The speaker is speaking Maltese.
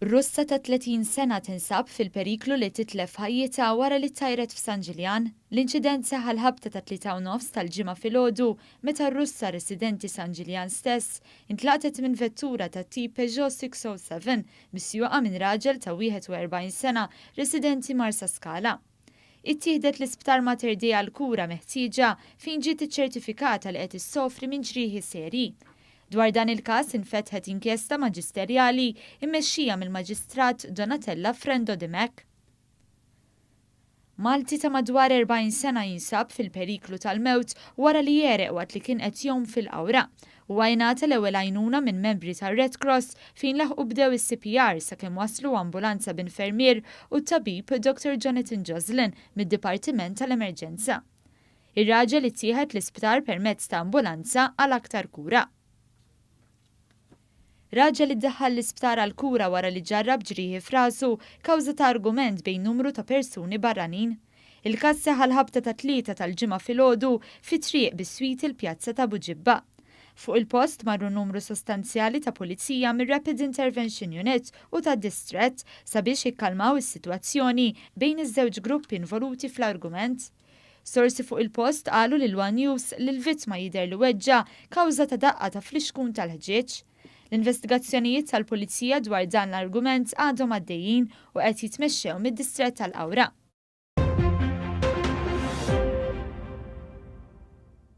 Russa ta' 30 sena tinsab fil-periklu li titlef ħajjita wara li tajret f'San Ġiljan. L-inċident seħħ ħabta ta' 3:30 tal-ġimgħa filgħodu meta r-Russa residenti San Ġiljan stess intlaqtet minn vettura ta' tip Peugeot 607 misjuqa minn raġel ta' 41 sena residenti Marsa Skala. Ittieħdet l-isptar Mater Dei għal kura meħtieġa fejn ġiet iċċertifikata li qed issofri minn ġrieħi serji. Dwar dan il-każ infetħet inkjesta maġisterjali immexxija mill-Maġistrat Donatella Frendo Dimek. Malti ta' madwar 40 sena jinsab fil-periklu tal-mewt wara li jereq waqt li kien qed jgħum fil-qawra. U għajnata l-ewwel għajnuna minn membri tar-Red Cross fejn laħqu bdew is-CPR sakemm waslu ambulanza b'infermier u tabib Dr. Jonathan Joslin mid-Dipartiment tal-Emerġenza. Ir-raġel ittieħed l-isptar permezz ta' ambulanza għal aktar kura. Raġel iddaħħal l-isptar għal kura wara li ġarrab ġrieħi f'rasu kawża ta' argument bejn numru ta' persuni barranin. Il-każ seħħ ħabta ta' 3 tal-ġimgħa filgħodu fi triq bis-swit il-Pjazza ta' Buġibba. Fuq il-post marru numru sostanzjali ta' pulizija mir-Rapid Intervention Unit u ta' Distret sabiex jikkalmaw is-sitwazzjoni bejn iż-żewġ gruppi involuti fl-argument. Sorsi fuq il-post qalu lil One News li l-vittma jidher li weġġa kawża ta' daqqa ta' fl-ixkun tal-ħġieġ. L-investigazzjonijiet tal-Pulizija dwar dan l-argument għadhom għaddejjin u qed jitmexxew mid-Distret tal-Qawra.